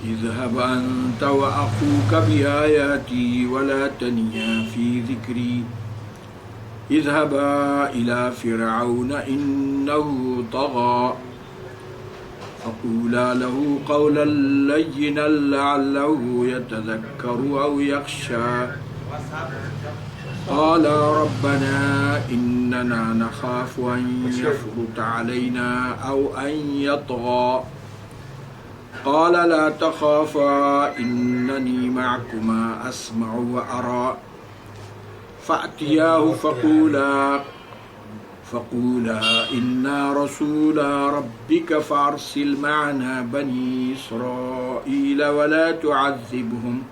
اذهب أنت وأخوك بآياتي ولا تنيا في ذكري اذهبا إلى فرعون إنه طغى فقولا له قولا لينا لعله يتذكر أو يخشى قال ربنا إننا نخاف أن يفرط علينا أو أن يطغى قال لا تخافا إنني معكما أسمع وأرى فأتياه فقولا إنا رسولا ربك فأرسل معنا بني إسرائيل ولا تعذبهم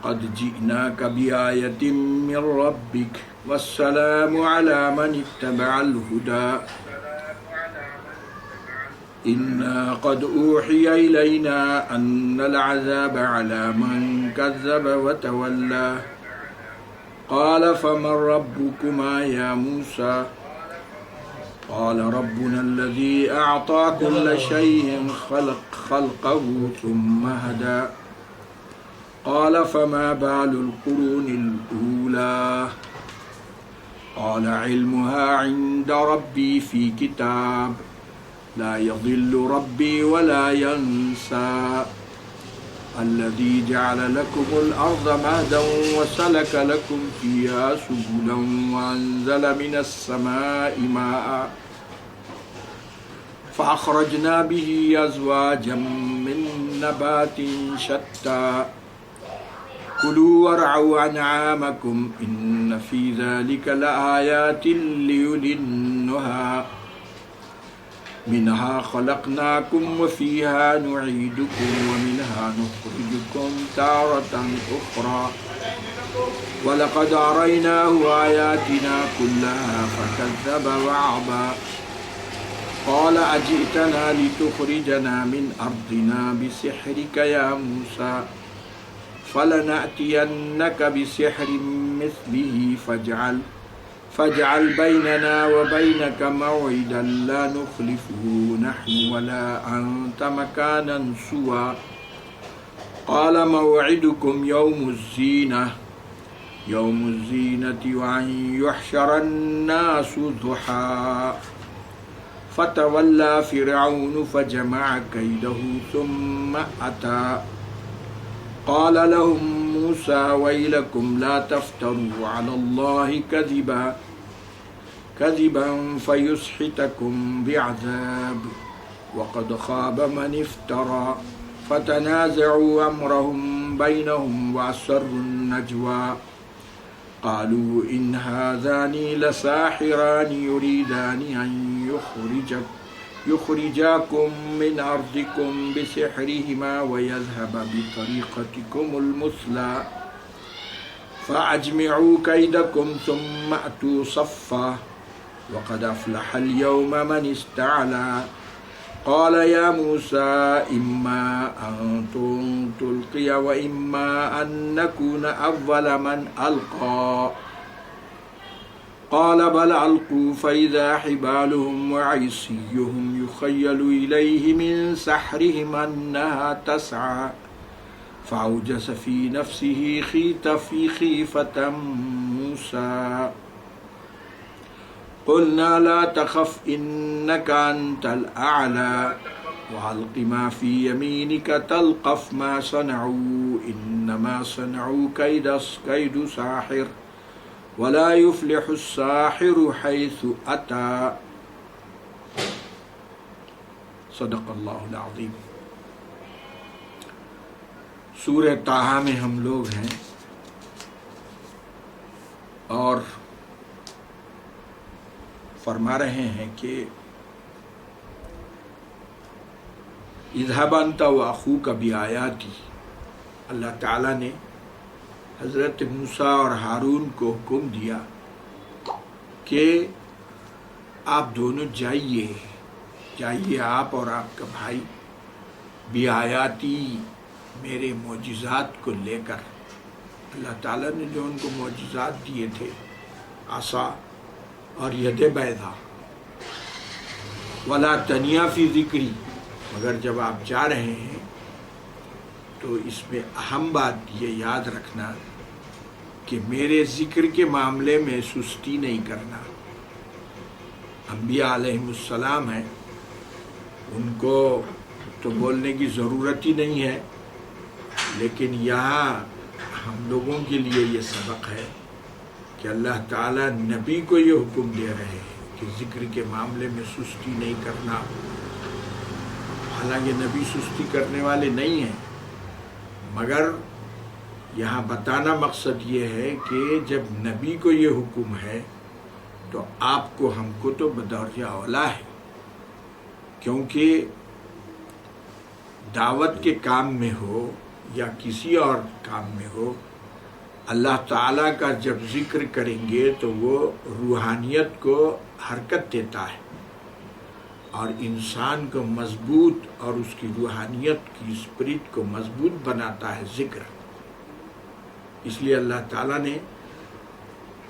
قد جئناك بآية من ربك والسلام على من اتبع الهدى إنا قد أوحي إلينا أن العذاب على من كذب وتولى قال فمن ربكما يا موسى قال ربنا الذي أعطى كل شيء خلقه ثم هدى قال فما بال القرون الأولى قال علمها عند ربي في كتاب لا يضل ربي ولا ينسى الذي جعل لكم الأرض مهدا وسلك لكم فيها سبلا وأنزل من السماء ماء فأخرجنا به أزواجا من نبات شتى كلوا وارعوا أنعامكم إن في ذلك لآيات لأولي النهى منها خلقناكم وفيها نعيدكم ومنها نخرجكم تارة أخرى ولقد أريناه آياتنا كلها فكذب وأبى قال أجئتنا لتخرجنا من أرضنا بسحرك يا موسى فلنأتينك بسحر مثله فاجعل بيننا وبينك موعدا لا نخلفه نحن ولا أنت مكانا سوى قال موعدكم يوم الزينة وأن يحشر الناس ضحى فتولى فرعون فجمع كيده ثم أتى قال لهم موسى ويلكم لا تفتروا على الله كذبا فيسحتكم بعذاب وقد خاب من افترى فتنازعوا أمرهم بينهم وأسروا النجوى قالوا إن هذان لساحران يريدان أن يخرجاكم من أرضكم بسحرهما ويذهب بطريقتكم المثلى فأجمعوا كيدكم ثم أتوا صفا وقد أفلح اليوم من استعلى قال يا موسى إما أن تلقي وإما أن نكون أول من ألقى قال بل ألقوا فإذا حبالهم وعصيهم يخيل إليه من سحرهم أنها تسعى فأوجس في نفسه خيفة موسى قلنا لا تخف إنك أنت الأعلى وألق ما في يمينك تلقف ما صنعوا إنما صنعوا كيد ساحر ولا يفلح الساحر حيث أتى صدق اللہ العظیم۔ سورہ طٰہٰ میں ہم لوگ ہیں اور فرما رہے ہیں کہ اذهب انت واخوک بآیاتی، اللہ تعالیٰ نے حضرت موسیٰ اور ہارون کو حکم دیا کہ آپ دونوں جائیے آپ اور آپ کا بھائی بآیاتی، میرے معجزات کو لے کر۔ اللہ تعالیٰ نے جو ان کو معجزات دیے تھے، عصا اور ید بیضا، ولا تنیا فی ذکری، مگر جب آپ جا رہے ہیں تو اس میں اہم بات یہ یاد رکھنا کہ میرے ذکر کے معاملے میں سستی نہیں کرنا۔ انبیاء علیہم السلام ہیں، ان کو تو بولنے کی ضرورت ہی نہیں ہے، لیکن یہاں ہم لوگوں کے لیے یہ سبق ہے کہ اللہ تعالیٰ نبی کو یہ حکم دے رہے ہیں کہ ذکر کے معاملے میں سستی نہیں کرنا۔ حالانکہ نبی سستی کرنے والے نہیں ہیں، مگر یہاں بتانا مقصد یہ ہے کہ جب نبی کو یہ حکم ہے تو آپ کو ہم کو تو بدرجہ اولا ہے، کیونکہ دعوت کے کام میں ہو یا کسی اور کام میں ہو، اللہ تعالیٰ کا جب ذکر کریں گے تو وہ روحانیت کو حرکت دیتا ہے اور انسان کو مضبوط اور اس کی روحانیت کی اسپرٹ کو مضبوط بناتا ہے ذکر۔ اس لیے اللہ تعالیٰ نے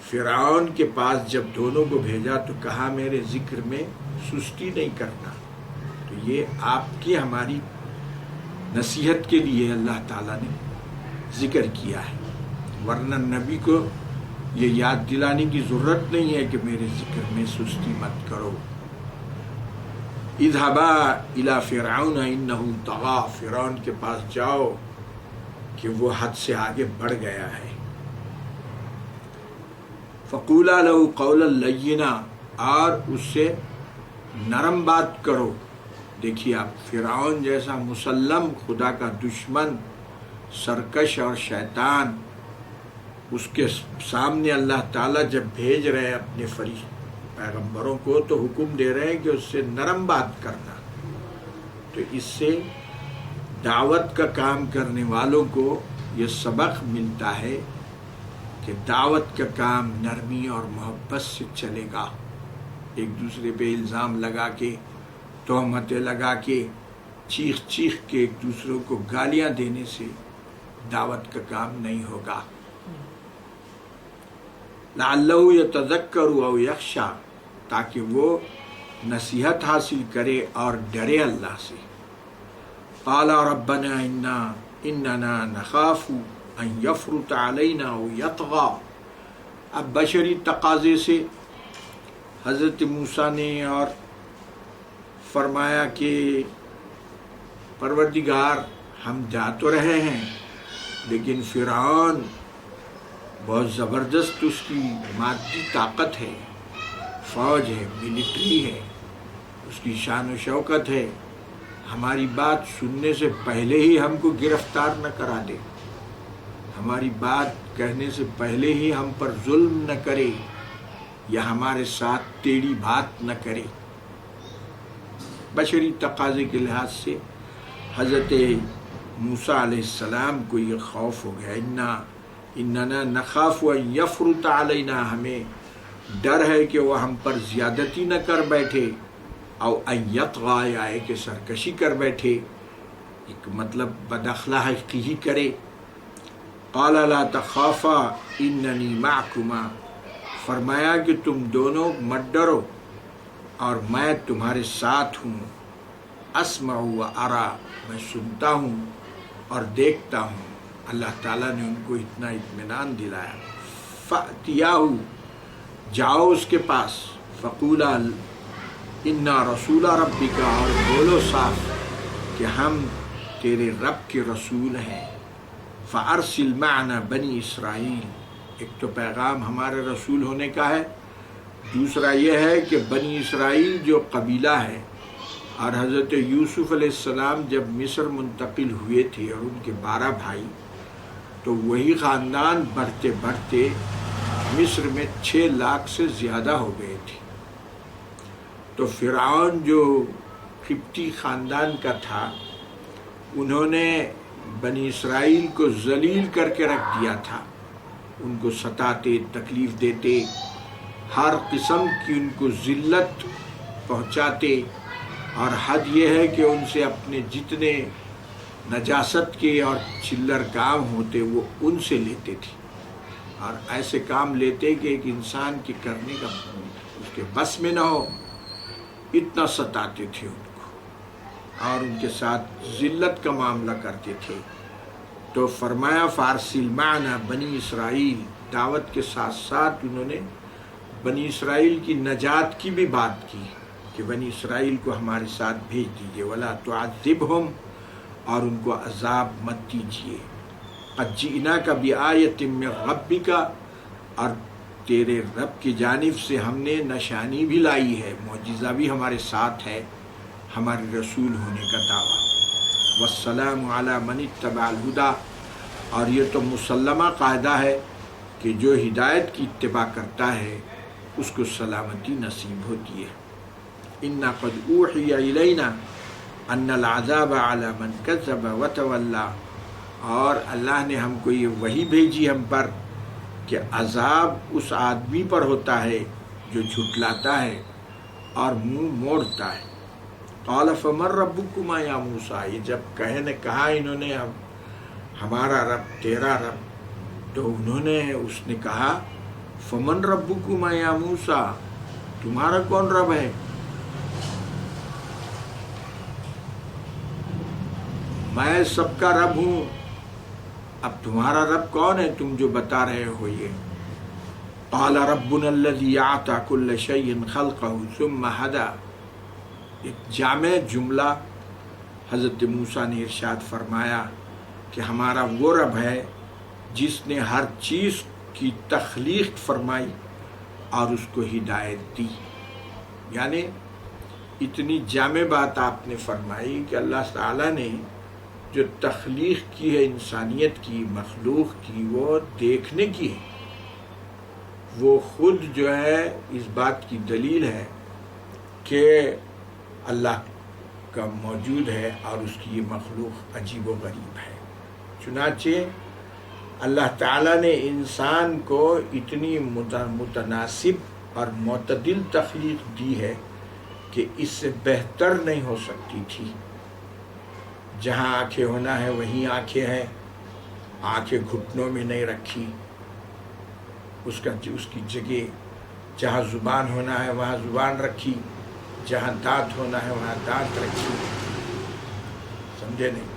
فرعون کے پاس جب دونوں کو بھیجا تو کہا میرے ذکر میں سستی نہیں کرنا۔ تو یہ آپ کی ہماری نصیحت کے لیے اللہ تعالیٰ نے ذکر کیا ہے، ورنہ نبی کو یہ یاد دلانے کی ضرورت نہیں ہے کہ میرے ذکر میں سستی مت کرو۔ اذهبا الى فرعون انه طغى، فرعون کے پاس جاؤ کہ وہ حد سے آگے بڑھ گیا ہے۔ فقولا له قولا لینا، اور اس سے نرم بات کرو۔ دیکھیے آپ، فرعون جیسا مسلم خدا کا دشمن، سرکش اور شیطان، اس کے سامنے اللہ تعالیٰ جب بھیج رہے ہیں اپنے پیغمبروں کو تو حکم دے رہے ہیں کہ اس سے نرم بات کرنا۔ تو اس سے دعوت کا کام کرنے والوں کو یہ سبق ملتا ہے کہ دعوت کا کام نرمی اور محبت سے چلے گا۔ ایک دوسرے پہ الزام لگا کے، تہمتیں لگا کے، چیخ چیخ کے ایک دوسروں کو گالیاں دینے سے دعوت کا کام نہیں ہوگا۔ لعلہ یتذکر او یخشی، تاکہ وہ نصیحت حاصل کرے اور ڈرے اللہ سے۔ قال ربنا اننا نخاف ان یفرط علینا او یطغی، اب بشری تقاضے سے حضرت موسیٰ نے اور فرمایا کہ پروردگار ہم جا تو رہے ہیں، لیکن فرعون بہت زبردست، اس کی مادی طاقت ہے، فوج ہے، ملٹری ہے، اس کی شان و شوکت ہے، ہماری بات سننے سے پہلے ہی ہم کو گرفتار نہ کرا دے، ہماری بات کہنے سے پہلے ہی ہم پر ظلم نہ کرے یا ہمارے ساتھ ٹیڑھی بات نہ کرے۔ بشری تقاضے کے لحاظ سے حضرت موسیٰ علیہ السلام کو یہ خوف ہو گیا، اننا نخاف ان یفرط علینا، ہمیں ڈر ہے کہ وہ ہم پر زیادتی نہ کر بیٹھے، او ان یطغی، یا کہ سرکشی کر بیٹھے، ایک مطلب بد اخلاقی ہی کرے۔ قال لا تخافا اننی معکما، فرمایا کہ تم دونوں مت ڈرو اور میں تمہارے ساتھ ہوں۔ اسمع و ارا، میں سنتا ہوں اور دیکھتا ہوں۔ اللہ تعالیٰ نے ان کو اتنا اطمینان دلایا۔ فَأْتِيَاهُ، جاؤ اس کے پاس، فَقُولَا اِنَّا رَسُولَ رَبِّكَ، اور بولو صاف کہ ہم تیرے رب کے رسول ہیں۔ فَأَرْسِلْ مَعْنَا بَنِي اسرائیل، ایک تو پیغام ہمارے رسول ہونے کا ہے، دوسرا یہ ہے کہ بنی اسرائیل جو قبیلہ ہے، اور حضرت یوسف علیہ السلام جب مصر منتقل ہوئے تھے اور ان کے 12 بھائی، تو وہی خاندان بڑھتے بڑھتے مصر میں 6 لاکھ سے زیادہ ہو گئے تھے۔ تو فرعون جو قبطی خاندان کا تھا، انہوں نے بنی اسرائیل کو ذلیل کر کے رکھ دیا تھا، ان کو ستاتے، تکلیف دیتے، ہر قسم کی ان کو ذلت پہنچاتے، اور حد یہ ہے کہ ان سے اپنے جتنے نجاست کے اور چلر کام ہوتے وہ ان سے لیتے تھے، اور ایسے کام لیتے کہ ایک انسان کے کرنے کا اس کے بس میں نہ ہو، اتنا ستاتے تھے ان کو اور ان کے ساتھ ذلت کا معاملہ کرتے تھے۔ تو فرمایا فارسل معنا بنی اسرائیل، دعوت کے ساتھ ساتھ انہوں نے بنی اسرائیل کی نجات کی بھی بات کی کہ بنی اسرائیل کو ہمارے ساتھ بھیج دیجئے، ولا تعذبہم، اور ان کو عذاب مت دیجیے، قد جئناک بآیۃ من ربک، اور تیرے رب کی جانب سے ہم نے نشانی بھی لائی ہے، معجزہ بھی ہمارے ساتھ ہے، ہمارے رسول ہونے کا دعویٰ۔ والسلام علی من اتبع الہدی، اور یہ تو مسلمہ قاعدہ ہے کہ جو ہدایت کی اتباع کرتا ہے اس کو سلامتی نصیب ہوتی ہے۔ انا قد اوحی الینا ان العذاب علی من کذب وتولی، اور اللہ نے ہم کو یہ وحی بھیجی ہم پر کہ عذاب اس آدمی پر ہوتا ہے جو جھٹلاتا ہے اور منہ موڑتا ہے۔ قال فمن ربکما یا موسیٰ، یہ جب کہا انہوں نے ہمارا رب تیرا رب، تو انہوں نے اس نے کہا فمن ربکما یا موسیٰ، تمہارا کون رب ہے؟ میں سب کا رب ہوں، اب تمہارا رب کون ہے تم جو بتا رہے ہو یہ؟ قال ربنا الذي اعطى كل شيء خلقه ثم هدى، ایک جامع جملہ حضرت موسیٰ نے ارشاد فرمایا کہ ہمارا وہ رب ہے جس نے ہر چیز کی تخلیق فرمائی اور اس کو ہدایت دی۔ یعنی اتنی جامع بات آپ نے فرمائی کہ اللہ تعالیٰ نے جو تخلیق کی ہے انسانیت کی، مخلوق کی، وہ دیکھنے کی ہے، وہ خود جو ہے اس بات کی دلیل ہے کہ اللہ کا موجود ہے اور اس کی یہ مخلوق عجیب و غریب ہے۔ چنانچہ اللہ تعالیٰ نے انسان کو اتنی متناسب اور معتدل تخلیق دی ہے کہ اس سے بہتر نہیں ہو سکتی تھی۔ جہاں آنکھیں ہونا ہے وہیں آنکھیں ہیں، آنکھیں گھٹنوں میں نہیں رکھی، اس کی جگہ جہاں زبان ہونا ہے وہاں زبان رکھی، جہاں دانت ہونا ہے وہاں دانت رکھی، سمجھے نہیں؟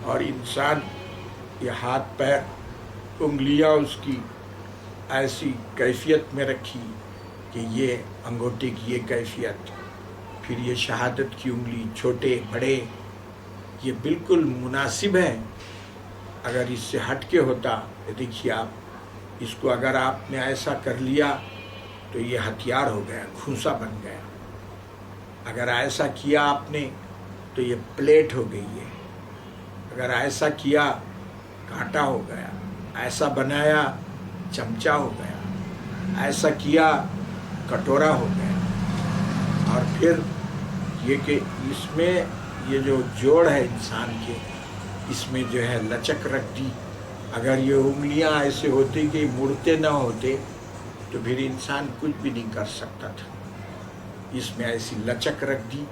اور انسان یہ ہاتھ پیر انگلیاں اس کی ایسی کیفیت میں رکھی کہ یہ انگوٹھے کی یہ کیفیت، پھر یہ شہادت کی انگلی، چھوٹے بڑے، یہ بالکل مناسب ہے۔ اگر اس سے ہٹ کے ہوتا، دیکھیے آپ اس کو اگر آپ نے ایسا کر لیا تو یہ ہتھیار ہو گیا، گھونسا بن گیا، اگر ایسا کیا آپ نے تو یہ پلیٹ ہو گئی ہے، اگر ایسا کیا کانٹا ہو گیا، ایسا بنایا چمچہ ہو گیا، ایسا کیا کٹورا ہو گیا۔ اور پھر یہ کہ اس میں یہ جو جوڑ ہے انسان کے، اس میں جو ہے لچک رکھ دی، اگر یہ انگلیاں ایسے ہوتی کہ مڑتے نہ ہوتے تو پھر انسان کچھ بھی نہیں کر سکتا تھا، اس میں ایسی لچک رکھ دی،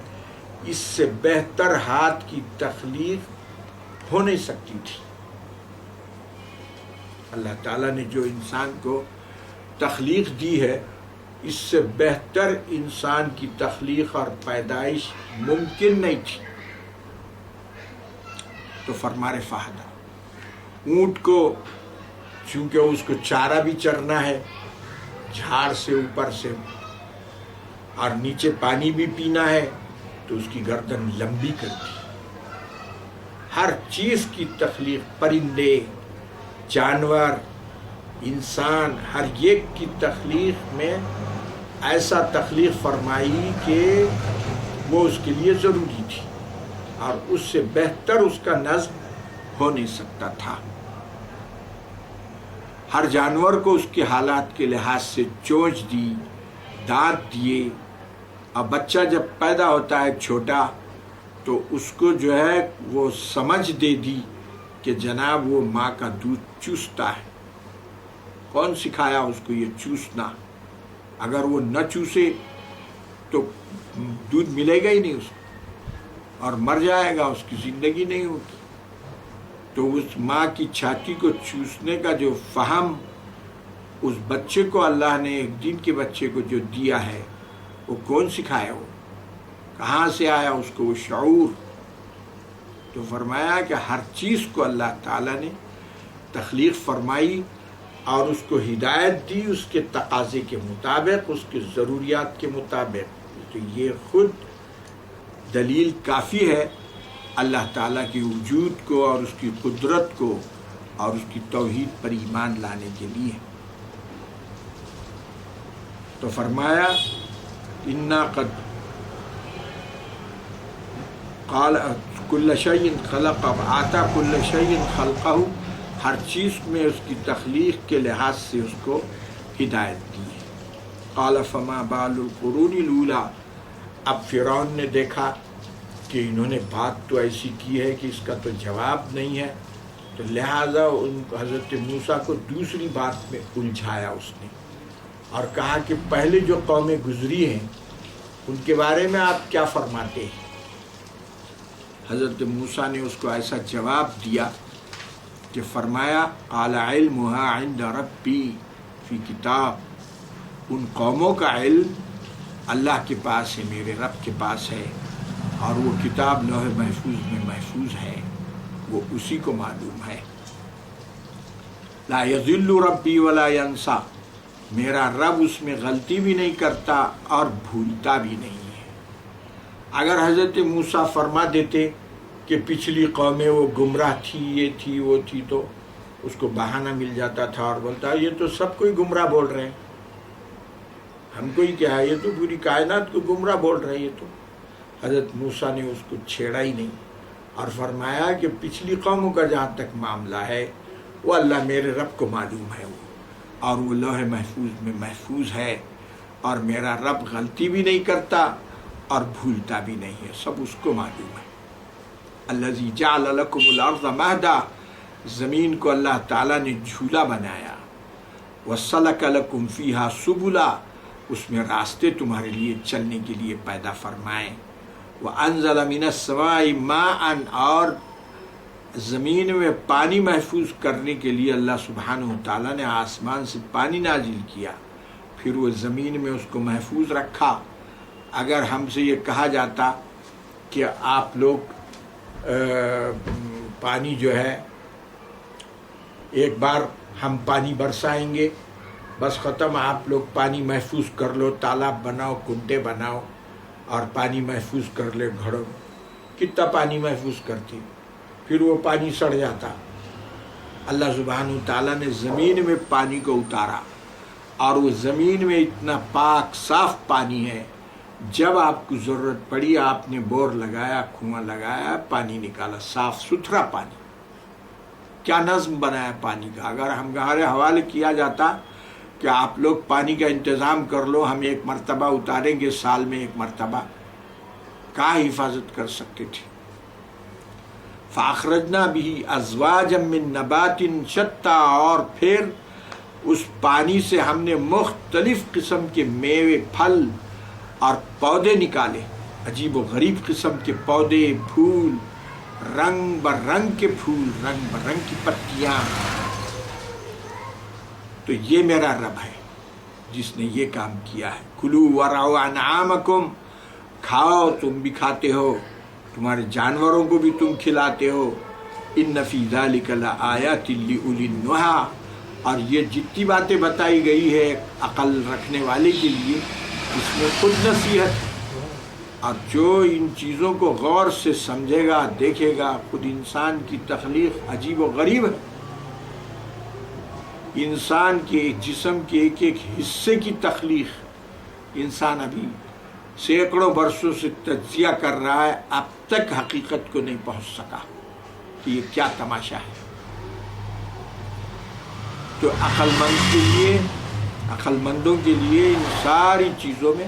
اس سے بہتر ہاتھ کی تخلیق ہو نہیں سکتی تھی۔ اللہ تعالیٰ نے جو انسان کو تخلیق دی ہے، اس سے بہتر انسان کی تخلیق اور پیدائش ممکن نہیں تھی۔ تو فرمارے فہدہ، اونٹ کو چونکہ اس کو چارہ بھی چرنا ہے، جھاڑ سے اوپر سے، اور نیچے پانی بھی پینا ہے، تو اس کی گردن لمبی کر دی۔ ہر چیز کی تخلیق، پرندے، جانور، انسان، ہر ایک کی تخلیق میں ایسا تخلیق فرمائی کہ وہ اس کے لیے ضروری تھی، اور اس سے بہتر اس کا نظم ہو نہیں سکتا تھا۔ ہر جانور کو اس کے حالات کے لحاظ سے چونچ دی، دانت دیے، اور بچہ جب پیدا ہوتا ہے چھوٹا تو اس کو جو ہے وہ سمجھ دے دی کہ جناب وہ ماں کا دودھ چوستا ہے۔ کون سکھایا اس کو یہ چوسنا؟ اگر وہ نہ چوسے تو دودھ ملے گا ہی نہیں اس کو، اور مر جائے گا، اس کی زندگی نہیں ہوگی۔ تو اس ماں کی چھاتی کو چوسنے کا جو فہم اس بچے کو اللہ نے، ایک دن کے بچے کو جو دیا ہے، وہ کون سکھایا؟ وہ کہاں سے آیا اس کو وہ شعور؟ تو فرمایا کہ ہر چیز کو اللہ تعالیٰ نے تخلیق فرمائی اور اس کو ہدایت دی اس کے تقاضے کے مطابق، اس کے ضروریات کے مطابق۔ تو یہ خود دلیل کافی ہے اللہ تعالیٰ کے وجود کو اور اس کی قدرت کو اور اس کی توحید پر ایمان لانے کے لیے۔ تو فرمایا انا قد قال کل شیء خلق، اب آتا کل شیء خلقہ، ہر چیز میں اس کی تخلیق کے لحاظ سے اس کو ہدایت دی ہے۔ قال فما بال القرون الاولی، اب فرعون نے دیکھا کہ انہوں نے بات تو ایسی کی ہے کہ اس کا تو جواب نہیں ہے، تو لہٰذا ان حضرت موسیٰ کو دوسری بات میں الجھایا اس نے، اور کہا کہ پہلے جو قومیں گزری ہیں ان کے بارے میں آپ کیا فرماتے ہیں؟ حضرت موسیٰ نے اس کو ایسا جواب دیا کہ فرمایا قال علمها عند ربی فی کتاب، ان قوموں کا علم اللہ کے پاس ہے، میرے رب کے پاس ہے، اور وہ کتاب لوح محفوظ میں محفوظ ہے، وہ اسی کو معلوم ہے۔ لا یضل ربی ولا ینسیٰ، میرا رب اس میں غلطی بھی نہیں کرتا اور بھولتا بھی نہیں ہے۔ اگر حضرت موسیٰ فرما دیتے کہ پچھلی قومیں وہ گمراہ تھی، یہ تھی وہ تھی، تو اس کو بہانہ مل جاتا تھا اور بولتا یہ تو سب کوئی گمراہ بول رہے ہیں، ہم کو ہی کیا ہے، یہ تو پوری کائنات کو گمراہ بول رہے ہیں۔ یہ تو حضرت موسیٰ نے اس کو چھیڑا ہی نہیں اور فرمایا کہ پچھلی قوموں کا جہاں تک معاملہ ہے وہ اللہ میرے رب کو معلوم ہے، وہ اور وہ لوح محفوظ میں محفوظ ہے، اور میرا رب غلطی بھی نہیں کرتا اور بھولتا بھی نہیں ہے، سب اس کو معلوم ہے۔ الذی جعل لکم الارض مہدا، زمین کو اللہ تعالیٰ نے جھولا بنایا، وسلک لکم فیہا سبلا، اس میں راستے تمہارے لیے چلنے کے لیے پیدا فرمائے، وانزل من السماء ماء، اور زمین میں پانی محفوظ کرنے کے لیے اللہ سبحانہ وتعالیٰ نے آسمان سے پانی نازل کیا، پھر وہ زمین میں اس کو محفوظ رکھا۔ اگر ہم سے یہ کہا جاتا کہ آپ لوگ پانی جو ہے ایک بار ہم پانی برسائیں گے، بس ختم، آپ لوگ پانی محفوظ کر لو، تالاب بناؤ، کنڈے بناؤ اور پانی محفوظ کر لے گھڑوں، کتنا پانی محفوظ کرتے، پھر وہ پانی سڑ جاتا۔ اللہ سبحانہ تعالیٰ نے زمین میں پانی کو اتارا، اور وہ زمین میں اتنا پاک صاف پانی ہے، جب آپ کو ضرورت پڑی آپ نے بور لگایا، کنواں لگایا، پانی نکالا، صاف ستھرا پانی۔ کیا نظم بنایا پانی کا! اگر ہمارے حوالے کیا جاتا کہ آپ لوگ پانی کا انتظام کر لو، ہم ایک مرتبہ اتاریں گے سال میں ایک مرتبہ، کہاں حفاظت کر سکتے تھے؟ فَأَخْرَجْنَا بِهِ أَزْوَاجًا مِّن نَبَاتٍ شَتَّىٰ، اور پھر اس پانی سے ہم نے مختلف قسم کے میوے، پھل اور پودے نکالے، عجیب و غریب قسم کے پودے، پھول، رنگ برنگ کے پھول، رنگ برنگ کی پتیاں۔ تو یہ میرا رب ہے جس نے یہ کام کیا ہے۔ کُلُوا وَارْعُوا أَنْعَامَكُمْ، کھاؤ، تم بھی کھاتے ہو، تمہارے جانوروں کو بھی تم کھلاتے ہو۔ إِنَّ فِي ذَلِكَ لَآيَاتٍ لِأُولِي النُّهَىٰ، اور یہ جتنی باتیں بتائی گئی ہے عقل رکھنے والے کے لیے، اس میں خود نصیحت ہے، اور جو ان چیزوں کو غور سے سمجھے گا، دیکھے گا، خود انسان کی تخلیق عجیب و غریب ہے۔ انسان کے جسم کے ایک ایک حصے کی تخلیق انسان ابھی سینکڑوں برسوں سے تجزیہ کر رہا ہے، اب تک حقیقت کو نہیں پہنچ سکا کہ یہ کیا تماشا ہے۔ تو عقل مندوں کے لیے ان ساری چیزوں میں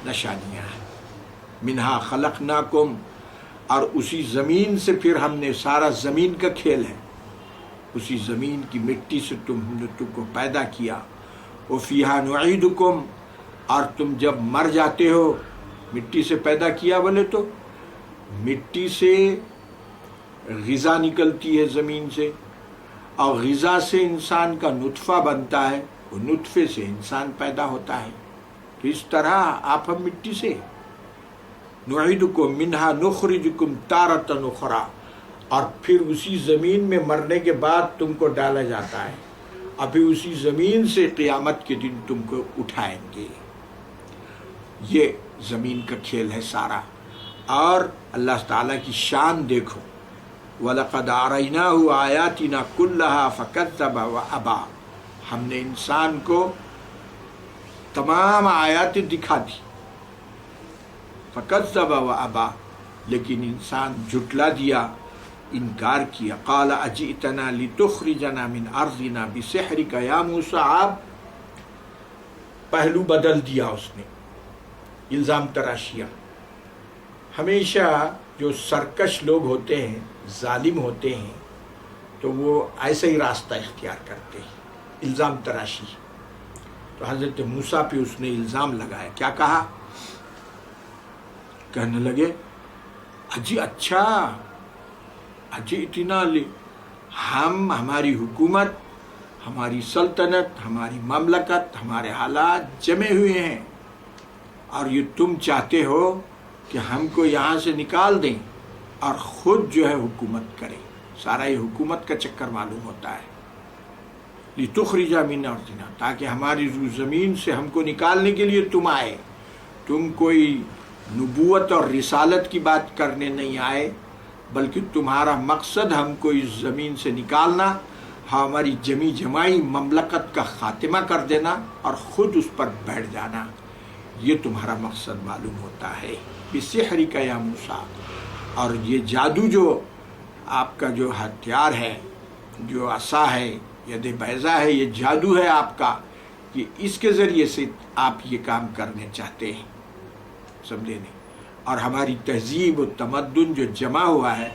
نشانیاں ہیں۔ منہا خلقناکم، اور اسی زمین سے پھر ہم نے، سارا زمین کا کھیل ہے، اسی زمین کی مٹی سے تم نے تم کو پیدا کیا۔ وفیہا نعیدکم، اور تم جب مر جاتے ہو، مٹی سے پیدا کیا بولے تو مٹی سے غذا نکلتی ہے زمین سے، اور غذا سے انسان کا نطفہ بنتا ہے، وہ نطفے سے انسان پیدا ہوتا ہے۔ تو اس طرح آپ ہم مٹی سے، نعیدکم منہا نخرجکم تارۃ اخری، اور پھر اسی زمین میں مرنے کے بعد تم کو ڈالا جاتا ہے، اور پھر اسی زمین سے قیامت کے دن تم کو اٹھائیں گے۔ یہ زمین کا کھیل ہے سارا۔ اور اللہ تعالیٰ کی شان دیکھو، وَلَقَدْ أَرَيْنَاهُ آيَاتِنَا كُلَّهَا فَكَذَّبَ وَأَبَى، ہم نے انسان کو تمام آیاتیں دکھا دی، فَكَذَّبَ وَأَبَى، لیکن انسان جھٹلا دیا، انکار کیا۔ قَالَ أَجِئْتَنَا لِتُخْرِجَنَا مِنْ أَرْضِنَا بِسِحْرِكَ يَا مُوسَىٰ، پہلو بدل دیا اس نے، الزام تراشیا۔ ہمیشہ جو سرکش لوگ ہوتے ہیں، ظالم ہوتے ہیں، تو وہ ایسا ہی راستہ اختیار کرتے ہیں، الزام تراشی۔ تو حضرت موسیٰ پہ اس نے الزام لگایا، کیا کہا؟ کہنے لگے اچھا اتنا ہم، ہماری حکومت، ہماری سلطنت، ہماری مملکت، ہمارے حالات جمے ہوئے ہیں، اور یہ تم چاہتے ہو کہ ہم کو یہاں سے نکال دیں اور خود جو ہے حکومت کریں۔ سارا یہ حکومت کا چکر معلوم ہوتا ہے۔ لِتُخْرِجَ مِنْ أَرْضِنَا، تاکہ ہماری زمین سے ہم کو نکالنے کے لیے تم آئے۔ تم کوئی نبوت اور رسالت کی بات کرنے نہیں آئے، بلکہ تمہارا مقصد ہم کو اس زمین سے نکالنا، ہماری جمی جمائی مملکت کا خاتمہ کر دینا اور خود اس پر بیٹھ جانا، یہ تمہارا مقصد معلوم ہوتا ہے۔ بِسِحْرِكَ يَا مُوسَىٰ، اور یہ جادو جو آپ کا جو ہتھیار ہے، جو عصا ہے، ید بیضا ہے، یہ جادو ہے آپ کا، کہ اس کے ذریعے سے آپ یہ کام کرنے چاہتے ہیں، سمجھے نہیں؟ اور ہماری تہذیب و تمدن جو جمع ہوا ہے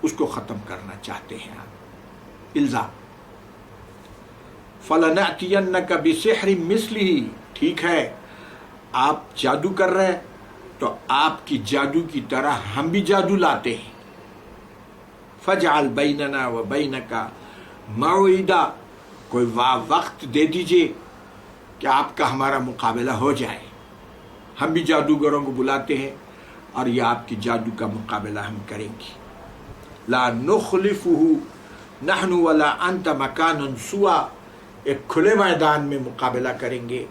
اس کو ختم کرنا چاہتے ہیں آپ۔ الزام۔ فَلَنَأْتِيَنَّكَ بِسِحْرٍ مِثْلِهِ، ٹھیک ہے آپ جادو کر رہے ہیں تو آپ کی جادو کی طرح ہم بھی جادو لاتے ہیں۔ فَاجْعَلْ بَيْنَنَا وَبَيْنَكَ مَوْعِدًا، کوئی وقت دے دیجئے کہ آپ کا ہمارا مقابلہ ہو جائے۔ ہم بھی جادوگروں کو بلاتے ہیں اور یہ آپ کی جادو کا مقابلہ ہم کریں گے۔ لا نخلفه نحن ولا انت مکانا سوا، ایک کھلے میدان میں مقابلہ کریں گے،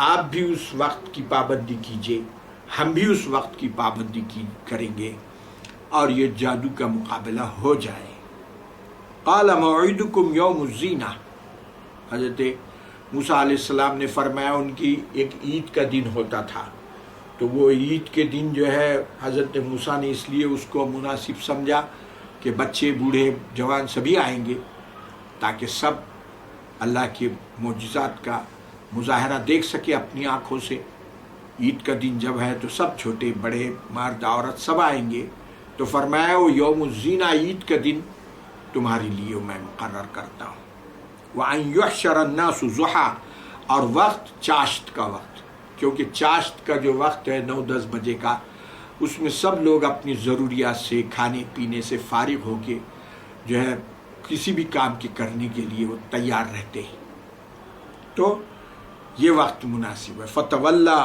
آپ بھی اس وقت کی پابندی کیجئے، ہم بھی اس وقت کی پابندی کریں گے، اور یہ جادو کا مقابلہ ہو جائے۔ قال موعدکم یوم الزینہ، حضرت موسیٰ علیہ السلام نے فرمایا ان کی ایک عید کا دن ہوتا تھا، تو وہ عید کے دن جو ہے حضرت موسیٰ نے اس لیے اس کو مناسب سمجھا کہ بچے بوڑھے جوان سبھی آئیں گے، تاکہ سب اللہ کے معجزات کا مظاہرہ دیکھ سکے اپنی آنکھوں سے۔ عید کا دن جب ہے تو سب چھوٹے بڑے مرد عورت سب آئیں گے، تو فرمایا وہ یوم الزینہ، عید کا دن تمہارے لیے میں مقرر کرتا ہوں۔ وَأَن يُحْشَرَ النَّاسُ ضُحًى، اور وقت چاشت کا وقت، کیونکہ چاشت کا جو وقت ہے 9-10 بجے کا، اس میں سب لوگ اپنی ضروریات سے، کھانے پینے سے فارغ ہو کے جو ہے کسی بھی کام کے کرنے کے لیے وہ تیار رہتے ہیں، تو یہ وقت مناسب ہے۔ فَتَوَلَّى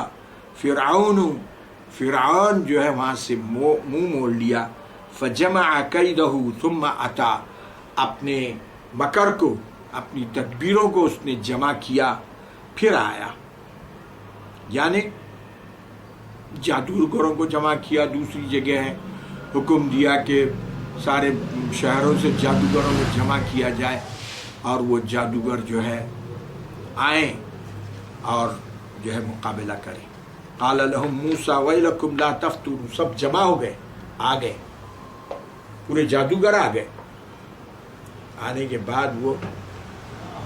فرعون جو ہے وہاں سے منہ موڑ لیا، فَجَمَعَ كَيْدَهُ ثُمَّ أَتَى، اپنے مکر کو، اپنی تدبیروں کو اس نے جمع کیا، پھر آیا، یعنی جادوگروں کو جمع کیا۔ دوسری جگہ ہے حکم دیا کہ سارے شہروں سے جادوگروں کو جمع کیا جائے، اور وہ جادوگر جو ہے آئیں اور جو ہے مقابلہ کریں۔ قال لهم موسیٰ ویلکم لا تفتروا، سب جمع ہو گئے، آ گئے، پورے جادوگر آ گئے۔ آنے کے بعد وہ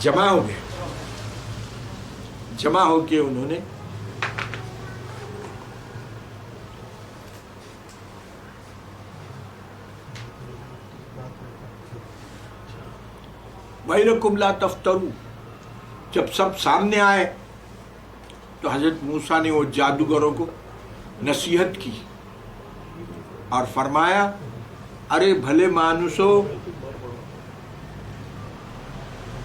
جمع ہو گئے، جمع ہو کے انہوں نے وَإِلَكُمْ لَا تَفْتَرُوا، جب سب سامنے آئے تو حضرت موسیٰ نے وہ جادوگروں کو نصیحت کی اور فرمایا، ارے بھلے مانسو،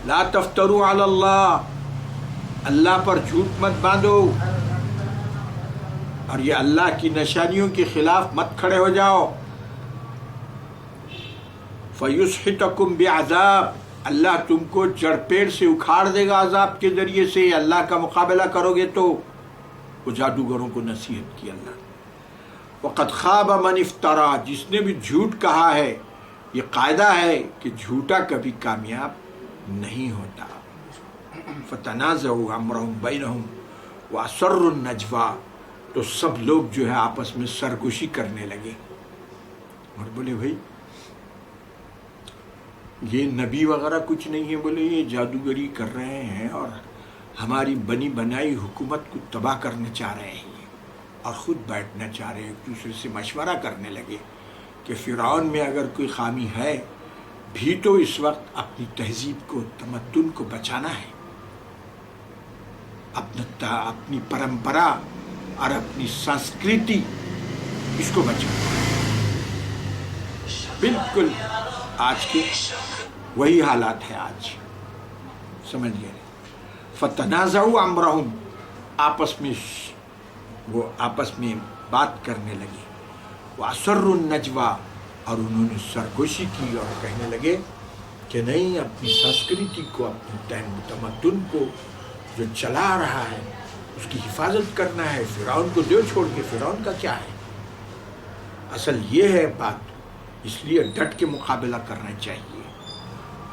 لا تفتروا علی اللہ، اللہ پر جھوٹ مت باندھو، اور یہ اللہ کی نشانیوں کے خلاف مت کھڑے ہو جاؤ۔ فَيُسْحِتَكُمْ بِعَذَابٍ، اللہ تم کو جڑ پیڑ سے اکھاڑ دے گا عذاب کے ذریعے سے، اللہ کا مقابلہ کرو گے تو۔ وہ جادوگروں کو نصیحت کی اللہ نے۔ وَقَدْ خَابَ مَنِ افْتَرَى، جس نے بھی جھوٹ کہا ہے، یہ قاعدہ ہے کہ جھوٹا کبھی کامیاب نہیں ہوتا۔ فَتَنَازَعُوا أَمْرَهُمْ بَيْنَهُمْ وَأَسَرُّوا النَّجْوَىٰ، تو سب لوگ جو ہے آپس میں سرگوشی کرنے لگے اور بولے بھائی یہ نبی وغیرہ کچھ نہیں ہے، بولے یہ جادوگری کر رہے ہیں اور ہماری بنی بنائی حکومت کو تباہ کرنا چاہ رہے ہیں، اور خود بیٹھنا چاہ رہے ہیں، ایک دوسرے سے مشورہ کرنے لگے کہ فرعون میں اگر کوئی خامی ہے بھی تو اس وقت اپنی تہذیب کو، تمدن کو بچانا ہے، اپنی پرمپرا اور اپنی سنسکرتی، اس کو بچانا ہے۔ بالکل آج کے وہی حالات ہے آج، سمجھ گئے۔ فتنازعوا امرهم، وہ آپس میں بات کرنے لگے، واسروا النجوى، اور انہوں نے سرگوشی کی اور کہنے لگے کہ نہیں، اپنی سنسکرتی کو، اپنی تمدن کو جو چلا رہا ہے اس کی حفاظت کرنا ہے، فرعون کو دو چھوڑ کے، فرعون کا کیا ہے، اصل یہ ہے بات، اس لیے ڈٹ کے مقابلہ کرنا چاہیے۔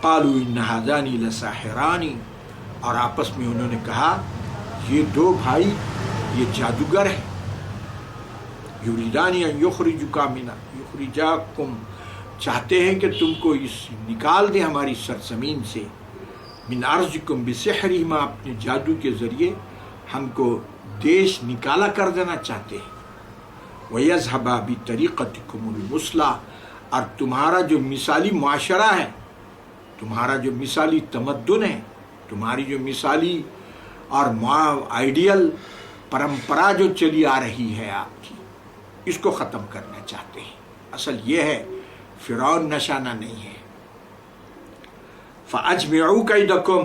قالوا ان هذان لساحران، اور آپس میں انہوں نے کہا یہ دو بھائی یہ جادوگر ہیں، یریدان ان یخرجاکم، چاہتے ہیں کہ تم کو نکال دیں ہماری سرزمین سے، من ارضکم بسحرہما، اپنے جادو کے ذریعے ہم کو دیش نکالا کر دینا چاہتے ہیں، ویذھبا بطریقتکم المثلی، اور تمہارا جو مثالی معاشرہ ہے، تمہارا جو مثالی تمدن ہے، تمہاری جو مثالی اور آئیڈیل پرمپرا جو چلی آ رہی ہے آپ کی، اس کو ختم کرنا چاہتے ہیں۔ اصل یہ ہے، فرعون نشانہ نہیں ہے۔ فَأَجْمِعُوا كَيْدَكُمْ،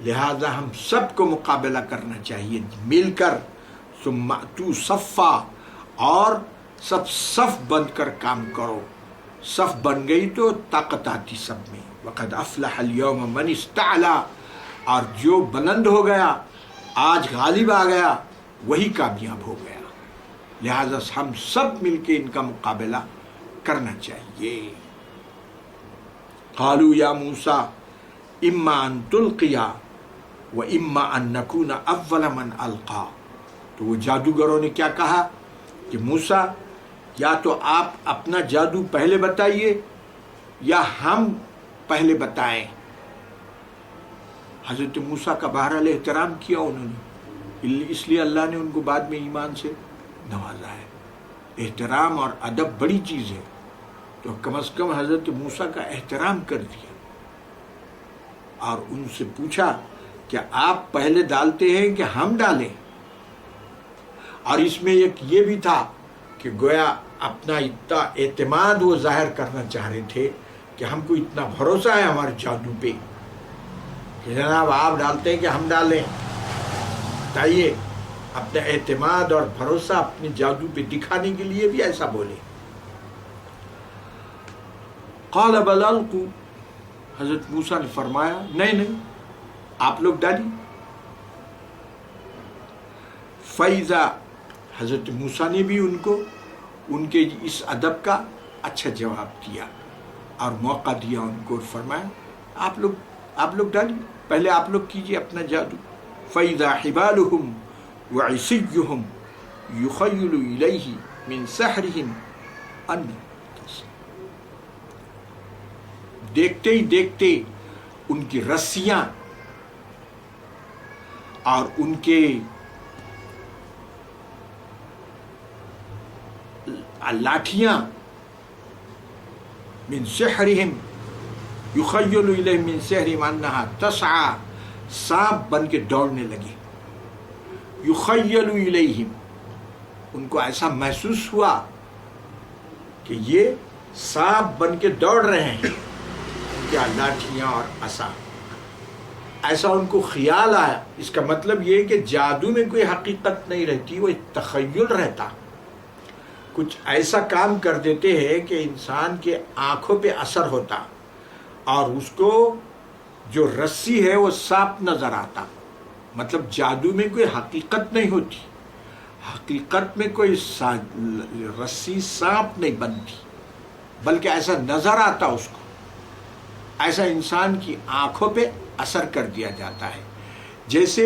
لہذا ہم سب کو مقابلہ کرنا چاہیے مل کر، ثُمَّ أْتُوا صَفًّا، اور سب صف بند کر کام کرو، صف بن گئی تو طاقت آتی سب میں۔ وَقَدْ أَفْلَحَ الْيَوْمَ مَنِ اسْتَعْلَىٰ، اور جو بلند ہو گیا، آج غالب آ گیا، وہی کامیاب ہو گیا، لہذا ہم سب مل کے ان کا مقابلہ کرنا چاہیے۔ قالوا یا موسیٰ اما ان تلقیا و اما ان نکون اول من القا، تو وہ جادوگروں نے کیا کہا کہ موسیٰ یا تو آپ اپنا جادو پہلے بتائیے یا ہم پہلے بتائیں۔ حضرت موسیٰ کا بہرحال احترام کیا انہوں نے، اس لیے اللہ نے ان کو بعد میں ایمان سے نوازا ہے۔ احترام اور ادب بڑی چیز ہے، تو کم از کم حضرت موسیٰ کا احترام کر دیا اور ان سے پوچھا کہ آپ پہلے ڈالتے ہیں کہ ہم ڈالیں، اور اس میں ایک یہ بھی تھا کہ گویا اپنا اتنا اعتماد وہ ظاہر کرنا چاہ رہے تھے کہ ہم کو اتنا بھروسہ ہے ہمارے جادو پہ کہ جناب آپ ڈالتے ہیں کہ ہم ڈالیں، بتائیے، اپنا اعتماد اور بھروسہ اپنے جادو پہ دکھانے کے لیے بھی ایسا بولے۔ قال بل القوا، حضرت موسیٰ نے فرمایا نہیں آپ لوگ ڈالیے۔ فَإِذَا، حضرت موسیٰ نے بھی ان کو ان کے اس ادب کا اچھا جواب دیا اور موقع دیا ان کو، فرمایا آپ لوگ ڈالیے، پہلے آپ لوگ کیجئے اپنا جادو۔ فَإِذَا حِبَالُهُمْ وَعِصِيُّهُمْ يُخَيِّلُ إِلَيْهِ مِنْ سَحْرِهِمْ أَنَّهُمْ، دیکھتے ہی دیکھتے ان کی رسیاں اور ان کے لاٹھیاں، من سحرہم، یخیل الیہ من سحرہم انہا تسعی، سانپ بن کے دوڑنے لگے۔ یخیل الیہم، ان کو ایسا محسوس ہوا کہ یہ سانپ بن کے دوڑ رہے ہیں، کیا لاٹھیاں اور عصا، ایسا ان کو خیال آیا۔ اس کا مطلب یہ ہے کہ جادو میں کوئی حقیقت نہیں رہتی، وہ تخیل رہتا۔ کچھ ایسا کام کر دیتے ہیں کہ انسان کے آنکھوں پہ اثر ہوتا اور اس کو جو رسی ہے وہ سانپ نظر آتا. مطلب جادو میں کوئی حقیقت نہیں ہوتی، حقیقت میں کوئی رسی سانپ نہیں بنتی، بلکہ ایسا نظر آتا اس کو، ایسا انسان کی آنکھوں پہ اثر کر دیا جاتا ہے. جیسے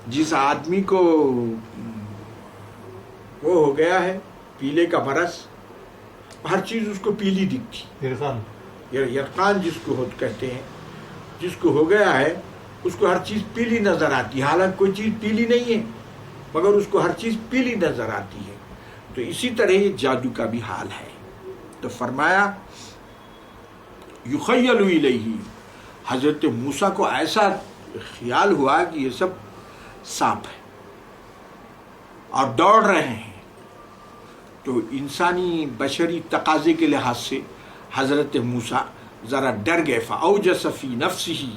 جس آدمی کو وہ ہو گیا ہے پیلے کا برس، ہر چیز اس کو پیلی دکھتی، یرقان جس کو کہتے ہیں، جس کو ہو گیا ہے اس کو ہر چیز پیلی نظر آتی ہے، حالانکہ کوئی چیز پیلی نہیں ہے مگر اس کو ہر چیز پیلی نظر آتی ہے. تو اسی طرح یہ جادو کا بھی حال ہے. تو فرمایا یخیل الیہ، حضرت موسیٰ کو ایسا خیال ہوا کہ یہ سب سانپ ہے اور دوڑ رہے ہیں. تو انسانی بشری تقاضے کے لحاظ سے حضرت موسیٰ ذرا ڈر گئے. فاوجس فی نفسہ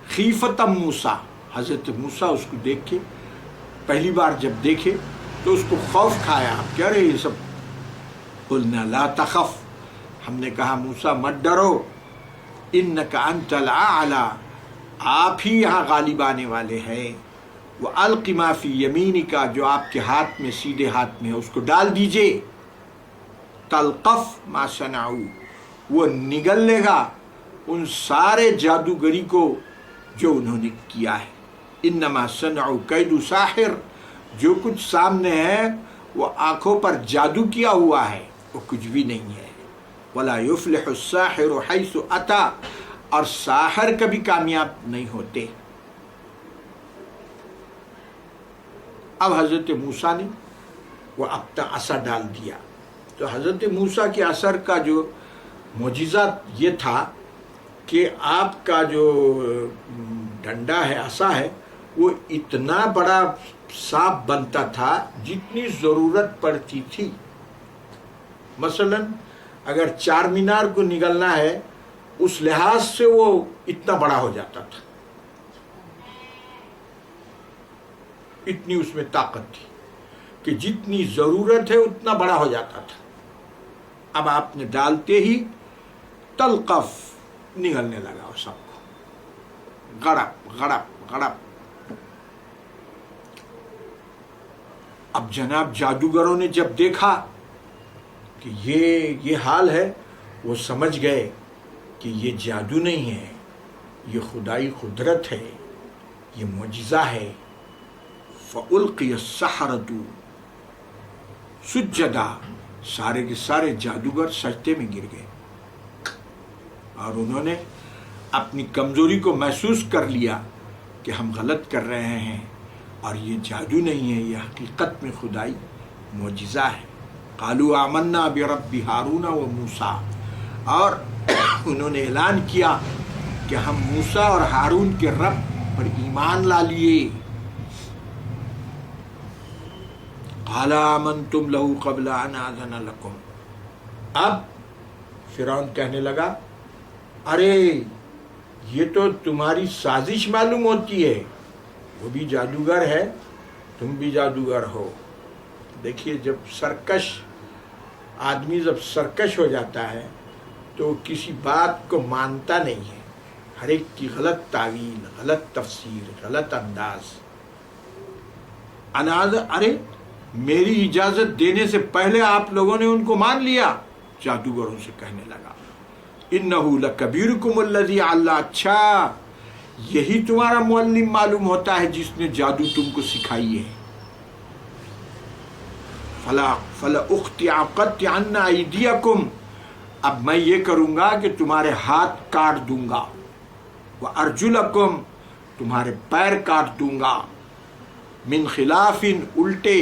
خیفۃ موسیٰ، حضرت موسیٰ اس کو دیکھ کے پہلی بار جب دیکھے تو اس کو خوف کھایا. آپ کہہ رہے یہ سب؟ قلنا لا تخف، ہم نے کہا موسیٰ مت ڈرو، انک انت الاعلی، آپ ہی یہاں غالب آنے والے ہیں. وَأَلْقِ مَا فِي يَمِينِكَ، جو آپ کے ہاتھ میں، سیدھے ہاتھ میں ہے اس کو ڈال دیجئے. تلقف ما صنعوا، وہ نگل لے گا ان سارے جادوگری کو جو انہوں نے کیا ہے. انما صنعوا کید ساحر، جو کچھ سامنے ہے وہ آنکھوں پر جادو کیا ہوا ہے، وہ کچھ بھی نہیں ہے. ولا یفلح الساحر حیث اتی، اور ساحر کبھی کامیاب نہیں ہوتے. اب حضرت موسیٰ نے وہ اپنا اثر ڈال دیا. تو حضرت موسیٰ کے اثر کا جو معجزہ یہ تھا کہ آپ کا جو ڈنڈا ہے، عصا ہے، وہ اتنا بڑا سانپ بنتا تھا جتنی ضرورت پڑتی تھی. مثلا اگر چار مینار کو نگلنا ہے اس لحاظ سے وہ اتنا بڑا ہو جاتا تھا، اتنی اس میں طاقت تھی کہ جتنی ضرورت ہے اتنا بڑا ہو جاتا تھا. اب آپ نے ڈالتے ہی تلقف، نگلنے لگا وہ سب کو، غڑپ غڑپ غڑپ. اب جناب جادوگروں نے جب دیکھا کہ یہ حال ہے، وہ سمجھ گئے کہ یہ جادو نہیں ہے، یہ خدائی قدرت ہے، یہ معجزہ ہے. فَأُلْقِيَ السَّحَرَةُ سُجَّدًا، سارے کے سارے جادوگر سجدے میں گر گئے اور انہوں نے اپنی کمزوری کو محسوس کر لیا کہ ہم غلط کر رہے ہیں اور یہ جادو نہیں ہے، یہ حقیقت میں خدائی معجزہ ہے. قالوا آمنا برب ہارون و موسیٰ، اور انہوں نے اعلان کیا کہ ہم موسیٰ اور ہارون کے رب پر ایمان لا لیے. قال آمنتم له قبل ان آذن لكم، اب فرعون کہنے لگا ارے یہ تو تمہاری سازش معلوم ہوتی ہے، وہ بھی جادوگر ہے، تم بھی جادوگر ہو. دیکھیے جب سرکش آدمی جب سرکش ہو جاتا ہے تو کسی بات کو مانتا نہیں ہے، ہر ایک کی غلط تعویل، غلط تفسیر، غلط انداز. ارے میری اجازت دینے سے پہلے آپ لوگوں نے ان کو مان لیا. جادوگروں سے کہنے لگا انہو لکبیرکم الذی علی، اچھا یہی تمہارا معلم معلوم ہوتا ہے جس نے جادو تم کو سکھائی ہے. فَلَأُقْطِعَنَّ أَيْدِيَكُمْ، اب میں یہ کروں گا کہ تمہارے ہاتھ کاٹ دوں گا، وَأَرْجُلَكُمْ، تمہارے پیر کاٹ دوں گا، من خلاف، الٹے،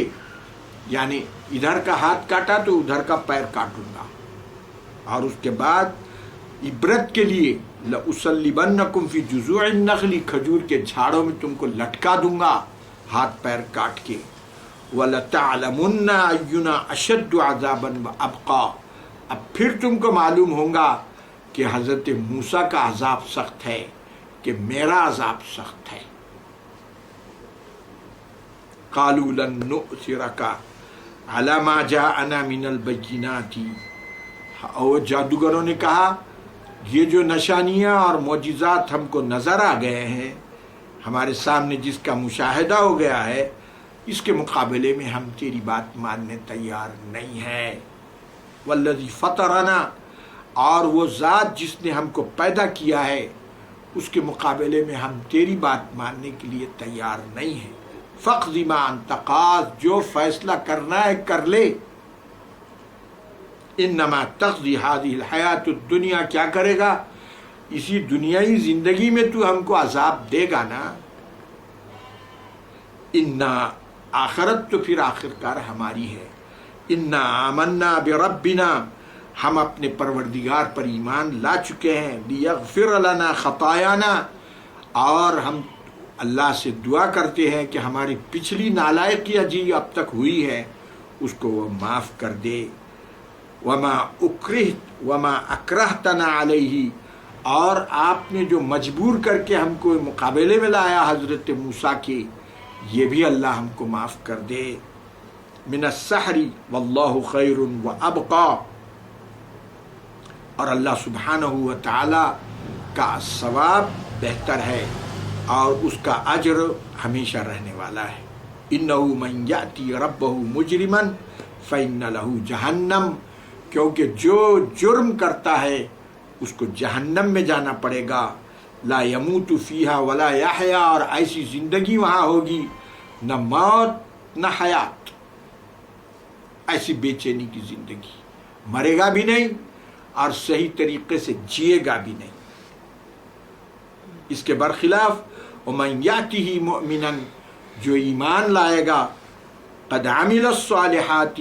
یعنی ادھر کا ہاتھ کاٹا تو ادھر کا پیر کاٹوں گا. اور اس کے بعد عبرت کے لیے لَأُصَلِّبَنَّكُمْ فِي جُذُوعِ النَّخْلِ، کھجور کے جھاڑوں میں تم کو لٹکا دوں گا ہاتھ پیر کاٹ کے. وَلَتَعْلَمُنَّ أَيُّنَا أَشَدُّ عَذَابًا وَأَبْقَىٰ، اب پھر تم کو معلوم ہوگا کہ حضرت موسیٰ کا عذاب سخت ہے کہ میرا عذاب سخت ہے. قَالُوا لَن نُؤْثِرَكَ علی ما جاءنا من البینات، اور جادوگروں نے کہا یہ جو نشانیاں اور معجزات ہم کو نظر آ گئے ہیں، ہمارے سامنے جس کا مشاہدہ ہو گیا ہے، اس کے مقابلے میں ہم تیری بات ماننے تیار نہیں ہیں۔ والذی فطرنا، اور وہ ذات جس نے ہم کو پیدا کیا ہے، اس کے مقابلے میں ہم تیری بات ماننے کے لیے تیار نہیں ہیں۔ فاقض ما انت قاض، جو فیصلہ کرنا ہے کر لے۔ انما تقضی هذه الحیات الدنیا، کیا کرے گا؟ اسی دنیائی زندگی میں تو ہم کو عذاب دے گا نا۔ انا، آخرت تو پھر آخرکار ہماری ہے۔ انا آمنا بربنا، ہم اپنے پروردگار پر ایمان لا چکے ہیں۔ لیغفر لنا خطایانا، اور ہم اللہ سے دعا کرتے ہیں کہ ہماری پچھلی نالائقیاں جی اب تک ہوئی ہے اس کو وہ معاف کر دے۔ وما اکرہتنا علیہ، اور آپ نے جو مجبور کر کے ہم کو مقابلے میں لایا حضرت موسیٰ کے، یہ بھی اللہ ہم کو معاف کر دے۔ من السحر واللہ خیر وابقا، اور اللہ سبحانہ و تعالی کا ثواب بہتر ہے اور اس کا اجر ہمیشہ رہنے والا ہے۔ انہ من یأتی ربہ مجرما فإن لہ جہنم، کیونکہ جو جرم کرتا ہے اس کو جہنم میں جانا پڑے گا۔ لا یموت فیہا ولا یحیا، اور ایسی زندگی وہاں ہوگی نہ موت نہ حیات، ایسی بے چینی کی زندگی، مرے گا بھی نہیں اور صحیح طریقے سے جیے گا بھی نہیں۔ اس کے برخلاف ومن یأتہ مؤمنا، جو ایمان لائے گا، قد عمل الصالحات،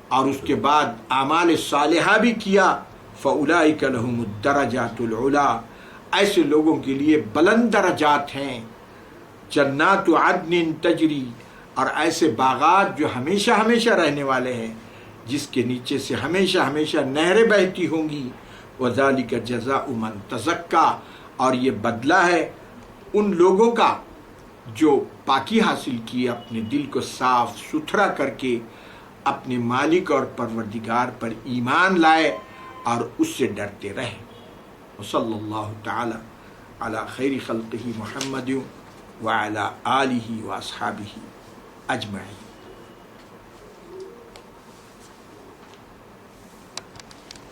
اور اس کے بعد اعمال صالحہ بھی کیا، فاولئک لہم الدرجات العلی، ایسے لوگوں کے لیے بلند درجات ہیں۔ جنات عدن تجری، اور ایسے باغات جو ہمیشہ ہمیشہ رہنے والے ہیں، جس کے نیچے سے ہمیشہ ہمیشہ نہریں بہتی ہوں گی۔ وذالک جزاء من تزکا، اور یہ بدلہ ہے ان لوگوں کا جو پاکی حاصل کیے، اپنے دل کو صاف ستھرا کر کے اپنے مالک اور پروردگار پر ایمان لائے اور اس سے ڈرتے رہے۔ وصلی اللہ تعالی علی خیر خلقہ محمد وعلی آلہ واصحابہ اجمعین۔